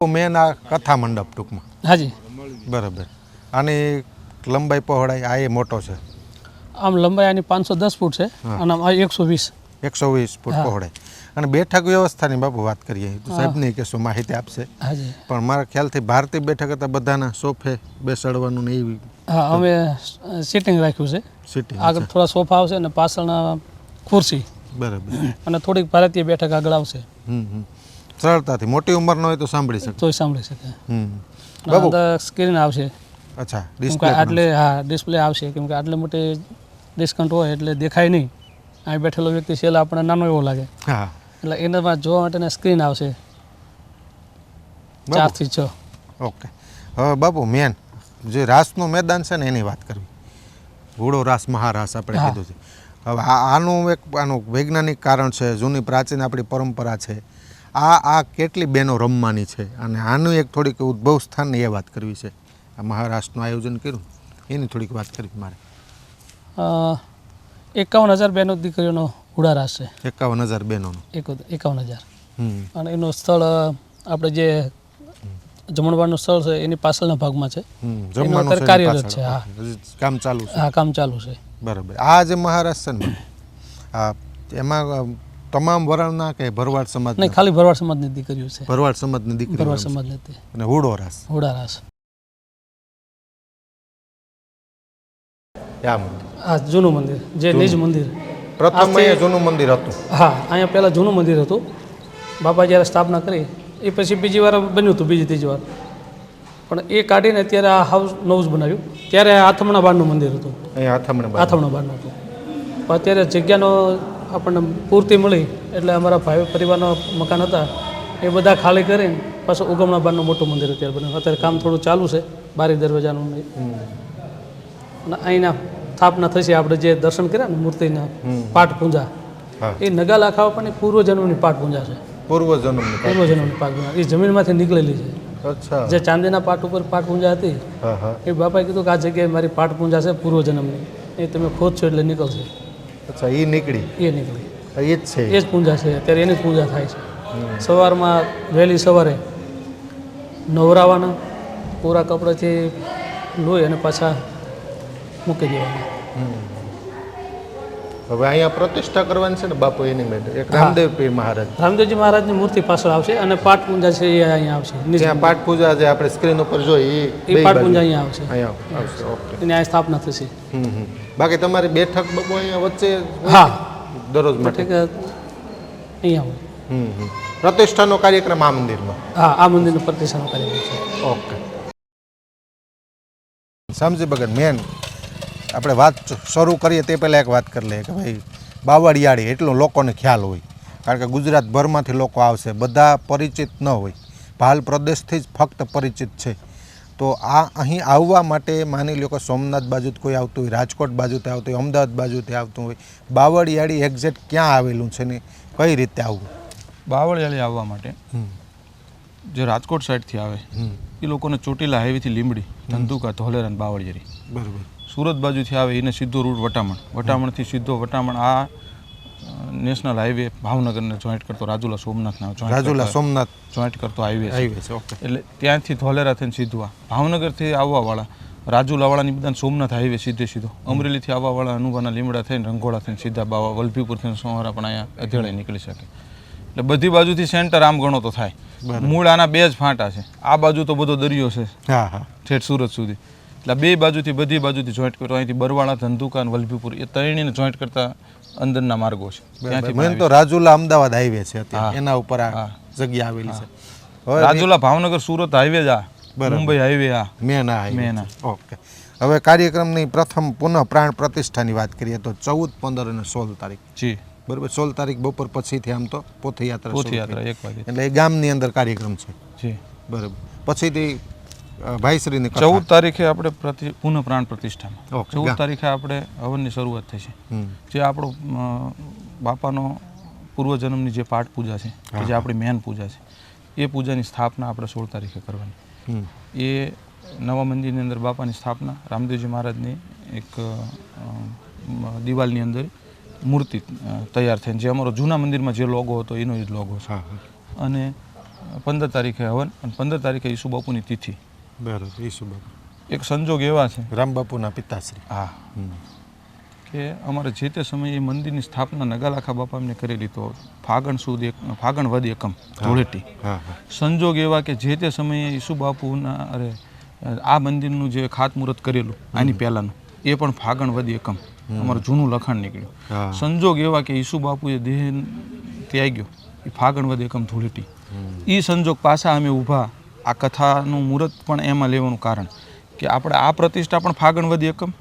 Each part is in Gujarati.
મેન આ કથા મંડપ ટૂંકમાં. હાજી બરાબર. આની લંબાઈ પહોળાઈ આ એ મોટો છે. આમ લંબાઈ આની 510 ફૂટ છે અને આમ 120 ફૂટ પહોળાઈ. અને બેઠક વ્યવસ્થાની બાપુ વાત કરીએ તો સાહેબની કહેશો માહિતી આપશે. હાજી પણ મારા ખ્યાલથી ભારતીય બેઠક હતા બધાના સોફે બેસાડવાનું ને એવી. હા અમે સિટિંગ રાખ્યું છે. સિટિંગ આગળ થોડા સોફા આવશે અને પાછળના ખુરશી. બરાબર. અને થોડીક ભારતીય બેઠક આગળ આવશે. સરળતાથી મોટી ઉંમરનો હોય તો સાંભળી શકે. તોય સાંભળી શકે. બાબુ સ્ક્રીન આવશે. અચ્છા ડિસ્પ્લે આટલે ડિસ્પ્લે આવશે કેમ કે આટલે મોટી ડિસ્કાઉન્ટ હોય એટલે દેખાય નહીં. અહીં બેઠેલો વ્યક્તિ છેલ્લા આપણને નાનો એવો લાગે. હા એટલે એનામાં જોવા માટેના સ્ક્રીન આવશે 4 થી 6. ઓકે. હવે બાપુ મેન જે રાસનું મેદાન છે ને એની વાત કરવી. ઘોડો રાસ મહારાસ આપણે કીધું છે. હવે આનું વૈજ્ઞાનિક કારણ છે, જૂની પ્રાચીન આપણી પરંપરા છે. આ કેટલી બહેનો રમવાની છે અને આનું એક થોડીક ઉદ્ભવ સ્થાનની એ વાત કરવી છે. આ મહારાષ્ટ્રનું આયોજન કર્યું એની થોડીક વાત કરવી મારે. 51,000 બહેનો દીકરીઓનો ઉડારાસ છે. 51,000 બહેનોનો. 51,000. અને એનું સ્થળ આપણે જે જમણવારનું સ્થળ છે એની પાછળના ભાગમાં છે. જમવાનું કાર્યરત છે. હા કામ ચાલુ છે. હા કામ ચાલુ છે. બરાબર. આ જે મહારાષ્ટ્ર છે ને એમાં તમામ વરણના કે ભરવાડ સમાજ? નહીં, ખાલી ભરવાડ સમાજની દીકરીઓ છે. ભરવાડ સમાજની દીકરીઓ. ભરવાડ સમાજની હતી. અને હુડોરાસ. હુડારાસ. આ જૂનું મંદિર જે નિજ મંદિર. પ્રથમ અહીંયા જૂનું મંદિર હતું. હા અહીંયા પહેલાં જૂનું મંદિર હતું. બાપા જ્યારે સ્થાપના કરી એ પછી બીજી વાર બન્યું હતું, બીજી ત્રીજી વાર. પણ એ કાઢીને અત્યારે આ હાઉસ નવું જ બનાવ્યું. ત્યારે આથમણા બારનું મંદિર હતું. આથમણા બારનું હતું. પણ અત્યારે જગ્યાનો આપણને પૂર્તિ મળી એટલે અમારા ભાઈ પરિવારના મકાન હતા એ બધા ખાલી કરીને પાછું ઉગમણા બારનું મોટું મંદિર અત્યારે બનાવ્યું. અત્યારે કામ થોડું ચાલુ છે બારી દરવાજાનું. અને અહીંના સ્થાપના થશે. આપણે જે દર્શન કર્યા ને મૂર્તિના પાઠ પૂંજા, એ નગાલા ખાવા પણ પૂર્વજન્મની પાઠ પૂંજા છે. પૂર્વજન્મની પાઠ પૂંજા એ જમીનમાંથી નીકળેલી છે. જે ચાંદીના પાઠ ઉપર પાઠ પૂંજા હતી એ બાપાએ કીધું કે આ જગ્યાએ મારી પાઠ પૂંજા છે પૂર્વજન્મની, એ તમે ખોદશો એટલે નીકળશે. અચ્છા, એ નીકળી એ જ છે. એ જ પૂંજા છે. અત્યારે એની જ પૂજા થાય છે. સવારમાં વહેલી સવારે નવરાવાના, પૂરા કપડાથી લોહી અને પાછા મૂકી દેવાના. હવે અહીંયા પ્રતિષ્ઠા કરવાની છે ને બાપુ એની માટે એક રામદેવ પીર મહારાજ. રામદેવજી મહારાજની મૂર્તિ પાછળ આવશે અને પાઠ પૂજા છે એ અહીંયા આવશે. જ્યાં પાઠ પૂજા જે આપણે સ્ક્રીન ઉપર જોઈએ એ પાઠ પૂજા અહીંયા આવશે. અહીંયા આવશે. ઓકે. એની આ સ્થાપના થશે. બાકી તમારી બેઠક બાપુ અહીંયા વચ્ચે? હા, દરરોજ માટે અહીંયા હોય. પ્રતિષ્ઠાનો કાર્યક્રમ આ મંદિરમાં? હા, આ મંદિરનો પ્રતિષ્ઠાનો કાર્યક્રમ છે. ઓકે. સમજી બગન મેન આપણે વાત શરૂ કરીએ તે પહેલાં એક વાત કરી લઈએ કે ભાઈ બાવળિયાળી એટલો લોકોને ખ્યાલ હોય, કારણ કે ગુજરાતભરમાંથી લોકો આવશે, બધા પરિચિત ન હોય. ભાલ પ્રદેશથી જ ફક્ત પરિચિત છે. તો આ અહીં આવવા માટે માની લો કે સોમનાથ બાજુથી કોઈ આવતું હોય, રાજકોટ બાજુથી આવતું હોય, અમદાવાદ બાજુથી આવતું હોય, બાવળિયાળી એક્ઝેક્ટ ક્યાં આવેલું છે ને કઈ રીતે આવવું? બાવળિયાળી આવવા માટે જે રાજકોટ સાઈડથી આવે એ લોકોને ચોટીલા હાઈવેથી લીંબડી, ધંધુકા, ધોલેરા, બાવળિયાળી. બરાબર. સુરત બાજુથી આવે એને સીધો રૂટ વટામણ, વટામણથી સીધો વટામણ આ નેશનલ હાઈવે ભાવનગરને જોઈન્ટ કરતો, રાજુલા સોમનાથના સોમનાથ જોઈન્ટ કરતો હાઈવે છે. એટલે ત્યાંથી ધોલેરા થઈને સીધું આ ભાવનગરથી આવવાવાળા રાજુલાવાળાની બધા સોમનાથ હાઈવે સીધો, અમરેલીથી આવવાવાળા અનુભાના લીમડા થઈને રંગોળા થઈને સીધા બાવા વલભીપુર થઈને સોહરા પણ અહીંયા અધેળે નીકળી શકે. એટલે બધી બાજુથી સેન્ટર આમ ગણો તો થાય. મૂળ આના 2 જ ફાંટા છે. આ બાજુ તો બધો દરિયો છે ઠેઠ સુરત સુધી. એટલે 2 બાજુથી બધી બાજુથી જોઈન્ટ કરતો, અહીંથી બરવાળા, ધંધુકા અને વલભીપુર એ ત્રણેયને જોઈન્ટ કરતા અંદરના માર્ગો છે. ત્યાંથી તો રાજુલા અમદાવાદ હાઈવે છે એના ઉપર આ જગ્યા આવેલી છે. રાજુલા ભાવનગર સુરત હાઈવે જ આ, મુંબઈ હાઈવે આ મેન. ઓકે. હવે કાર્યક્રમની પ્રથમ પુનઃ પ્રાણ પ્રતિષ્ઠાની વાત કરીએ તો 14, 15 અને 16 તારીખ. જી બરાબર. 16 તારીખ બપોર પછીથી આમ તો પોથયાત્રા 1 વાગે, એટલે એ ગામની અંદર કાર્યક્રમ છે. જી બરાબર. પછીથી ભાઈશ્રીની 14 તારીખે આપણે પુનઃ પ્રાણ પ્રતિષ્ઠામાં 14 તારીખે આપણે હવનની શરૂઆત થશે. જે આપણો બાપાનો પૂર્વજન્મની જે પાઠ પૂજા છે, કે જે આપણી મેન પૂજા છે, એ પૂજાની સ્થાપના આપણે 16 તારીખે કરવાની. એ નવા મંદિરની અંદર બાપાની સ્થાપના, રામદેવજી મહારાજની એક દિવાલની અંદર મૂર્તિ તૈયાર થઈને, જે અમારો જૂના મંદિરમાં જે લોગો હતો એનો જ લોગો છે. અને 15 તારીખે હવન અને 15 તારીખે ઈસુ બાપુની તિથિ. બરાબર. ઈસુ બાપુ એક સંજોગ એવા છે રામબાપુના પિતાશ્રી. હા કે અમારે જે તે સમયે મંદિરની સ્થાપના નગાલાખા બાપા એમને કરેલી, તો ફાગણ વદ એકમ ધૂળેટી. હા હા સંજોગ એવા કે જે તે સમયે ઈસુ બાપુના આ મંદિરનું જે ખાતમુહૂર્ત કરેલું આની પહેલાંનું એ પણ ફાગણ વદ એકમ અમારું જૂનું લખાણ નીકળ્યું. હા. સંજોગ એવા કે ઈસુ બાપુએ દેહ ત્યાગ્યો એ ફાગણ વદ એકમ ધૂળેટી. એ સંજોગ પાછા અમે ઊભા આ કથાનું મુહૂર્ત પણ એમાં લેવાનું કારણ કે આપણે આ પ્રતિષ્ઠા પણ ફાગણ વદ એકમ,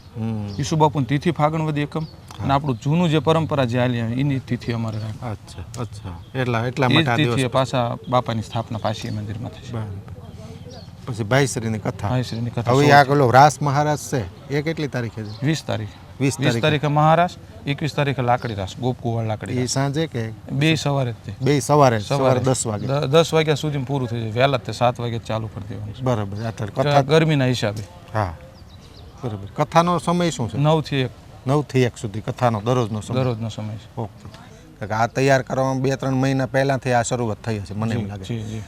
ઈસુ બાપુની તિથિ ફાગણ વદ એકમ, અને આપણું જૂનું જે પરંપરા જે હાલી આવે એની તિથિ અમારે રાખી. અચ્છા અચ્છા એટલા એ માટે આ તિથિએ દિવસ. પાછા બાપાની સ્થાપના પાછી મંદિરમાં થશે. બરાબર. પછી ભાઈશ્રીની કથા. ભાઈશ્રીની કથા હવે આ પેલો રાસ મહારાજ છે એ કેટલી તારીખે છે? 20 તારીખ. 20 તારીખે મહારાસ, 21 તારીખે લાકડી રાસ, ગોપકુવાડ લાકડી એ રાસ. સાંજે કે બે સવારે જ તે. બે સવારે 10 વાગે? 10 વાગ્યા સુધી પૂરું થઈ જાય. વહેલા તે 7 વાગે ચાલુ કરી દેવાનું છે. બરાબર. આ કથા. ગરમીના હિસાબે હા બરાબર. કથાનો સમય શું છે? 9 થી 1 9 થી 1 સુધી કથાનો દરરોજનો સમય. દરરોજનો સમય છે. ઓકે. કારણ કે આ તૈયાર કરવામાં 2-3 મહિના પહેલાંથી આ શરૂઆત થઈ હશે મને એમ લાગે. જી જી.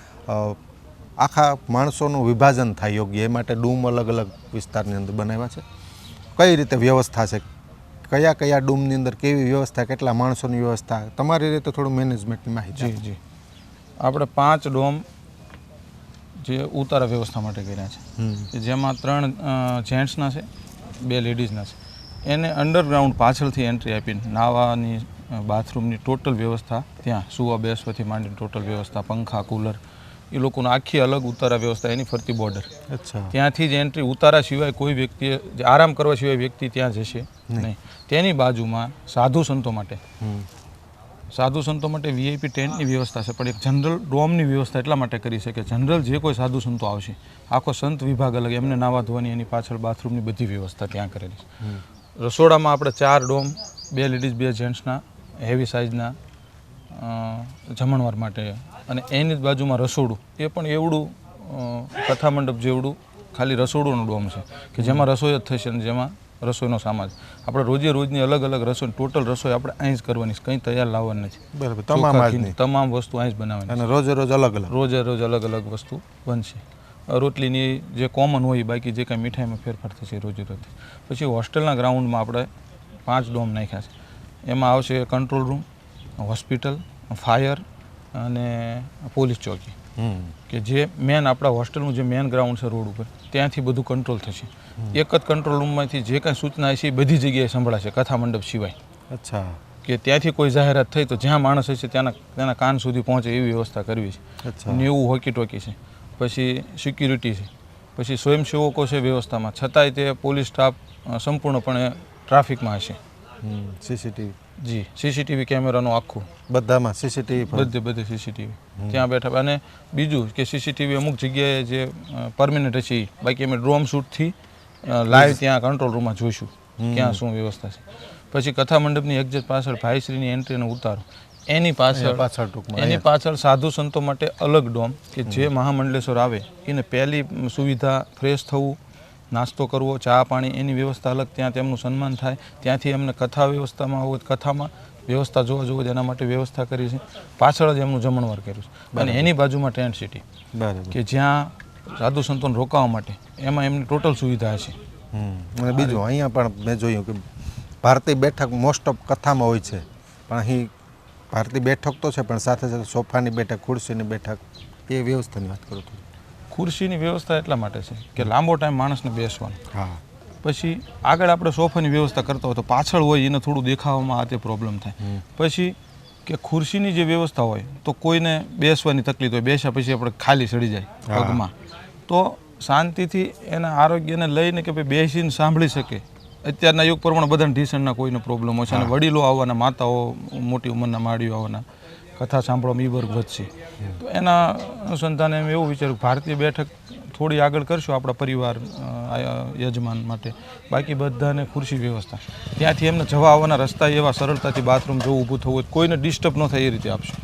આખા માણસોનું વિભાજન થાય યોગ્ય એ માટે ડૂમ અલગ અલગ વિસ્તારની અંદર બનાવ્યા છે. કઈ રીતે વ્યવસ્થા છે, કયા કયા ડૂમની અંદર કેવી વ્યવસ્થા, કેટલા માણસોની વ્યવસ્થા, તમારી રીતે થોડું મેનેજમેન્ટની માહિતી. જી જી. આપણે 5 ડોમ જે ઉતારા વ્યવસ્થા માટે કર્યા છે, કે જેમાં 3 જેન્ટ્સના છે, 2 લેડીઝના છે. એને અંડરગ્રાઉન્ડ પાછળથી એન્ટ્રી આપીને નાવાની, બાથરૂમની ટોટલ વ્યવસ્થા, ત્યાં સુવા બેસવાથી માંડીને ટોટલ વ્યવસ્થા, પંખા, કુલર, એ લોકોનો આખી અલગ ઉતારા વ્યવસ્થા, એની ફરતી બોર્ડર. અચ્છા. ત્યાંથી જ એન્ટ્રી. ઉતારા સિવાય કોઈ વ્યક્તિએ આરામ કરવા સિવાય વ્યક્તિ ત્યાં જશે નહીં. તેની બાજુમાં સાધુ સંતો માટે વીઆઈપી ટેન્ટની વ્યવસ્થા છે, પણ એક જનરલ ડોમની વ્યવસ્થા એટલા માટે કરી છે કે જનરલ જે કોઈ સાધુ સંતો આવશે, આખો સંત વિભાગ અલગ, એમને નાવા ધોવાની, એની પાછળ બાથરૂમની બધી વ્યવસ્થા ત્યાં કરેલી છે. રસોડામાં આપણે 4 ડોમ, 2 લેડીઝ 2 જેન્ટ્સના હેવી સાઇઝના જમણવાર માટે, અને એની જ બાજુમાં રસોડું, એ પણ એવડું કથા મંડપ જેવડું ખાલી રસોડુંનો ડોમ છે કે જેમાં રસોઈ જ થશે, અને જેમાં રસોઈનો સામાન. આપણે રોજે રોજની અલગ અલગ રસોઈ, ટોટલ રસોઈ આપણે અહીં જ કરવાની છે, કંઈ તૈયાર લાવવાની નથી. બરાબર. તમામ વસ્તુ અહીં જ બનાવવાની, અને રોજે રોજ અલગ અલગ વસ્તુ બનશે. રોટલીની જે કોમન હોય, બાકી જે કાંઈ મીઠાઈમાં ફેરફાર થશે રોજે રોજ. પછી હોસ્ટેલના ગ્રાઉન્ડમાં આપણે 5 ડોમ નાખ્યા છે. એમાં આવશે કંટ્રોલ રૂમ, હોસ્પિટલ, ફાયર અને પોલીસ ચોકી, કે જે મેન આપણા હોસ્ટેલનું જે મેન ગ્રાઉન્ડ છે રોડ ઉપર, ત્યાંથી બધું કંટ્રોલ થશે. એક જ કંટ્રોલ રૂમમાંથી જે કાંઈ સૂચના હશે એ બધી જગ્યાએ સંભળાશે, કથા મંડપ સિવાય. અચ્છા. કે ત્યાંથી કોઈ જાહેરાત થઈ તો જ્યાં માણસ હશે તેના કાન સુધી પહોંચે એવી વ્યવસ્થા કરવી છે. 90 હોકી ટોકી છે, પછી સિક્યુરિટી છે, પછી સ્વયંસેવકો છે વ્યવસ્થામાં, છતાંય તે પોલીસ સ્ટાફ સંપૂર્ણપણે ટ્રાફિકમાં હશે. સીસીટીવી. જી. સીસીટીવી કેમેરાનું આખું બધામાં સીસીટીવી. બધે સીસીટીવી ત્યાં બેઠા. અને બીજું કે સીસીટીવી અમુક જગ્યાએ જે પરમેનન્ટ હશે, બાકી અમે ડ્રોન શૂટથી લાઈવ ત્યાં કંટ્રોલ રૂમમાં જોઈશું ક્યાં શું વ્યવસ્થા છે. પછી કથા મંડપની એક્ઝેક્ટ પાછળ ભાઈશ્રીની એન્ટ્રી અને ઉતારો, એની પાછળ સાધુ સંતો માટે અલગ ડોમ, કે જે મહામંડલેશ્વર આવે એને પહેલી સુવિધા ફ્રેશ થવું, નાસ્તો કરવો, ચા પાણી, એની વ્યવસ્થા અલગ, ત્યાં તેમનું સન્માન થાય. ત્યાંથી એમને કથા વ્યવસ્થામાં હોય, કથામાં વ્યવસ્થા જોવા એના માટે વ્યવસ્થા કરી છે. પાછળ જ એમનું જમણવાર કર્યું છે. અને એની બાજુમાં ટેન્ટ સિટી, કે જ્યાં સાધુ સંતોને રોકાવા માટે, એમાં એમની ટોટલ સુવિધા હશે. અને બીજું અહીંયા પણ મેં જોયું કે ભારતીય બેઠક મોસ્ટ ઓફ કથામાં હોય છે, પણ અહીં ભારતીય બેઠક તો છે, પણ સાથે સાથે સોફાની બેઠક, ખુરશીની બેઠક, એ વ્યવસ્થાની વાત કરું છું. ખુરશીની વ્યવસ્થા એટલા માટે છે કે લાંબો ટાઈમ માણસને બેસવાનું. હા. પછી આગળ આપણે સોફાની વ્યવસ્થા કરતા હોય તો પાછળ હોય એને થોડું દેખાવામાં આ તે પ્રોબ્લેમ થાય. પછી કે ખુરશીની જે વ્યવસ્થા હોય તો કોઈને બેસવાની તકલીફ હોય, બેસ્યા પછી આપણે ખાલી ચડી જાય પગમાં, તો શાંતિથી એના આરોગ્યને લઈને કે ભાઈ બેસીને સાંભળી શકે. અત્યારના યુગ પ્રમાણે બધાને ઢીસણના કોઈને પ્રોબ્લેમ હોય છે, અને વડીલો આવવાના, માતાઓ, મોટી ઉંમરના માળીઓ આવવાના, કથા સાંભળવામાં ઈ વર્ગ વધશે. તો એના અનુસંધાને એમ એવું વિચાર્યું ભારતીય બેઠક થોડી આગળ કરશું આપણા પરિવાર યજમાન માટે, બાકી બધાને ખુરશી વ્યવસ્થા, ત્યાંથી એમને જવા આવવાના રસ્તા એવા સરળતાથી બાથરૂમ જવું, ઊભું થવું, કોઈને ડિસ્ટર્બ ન થાય એ રીતે આપશું.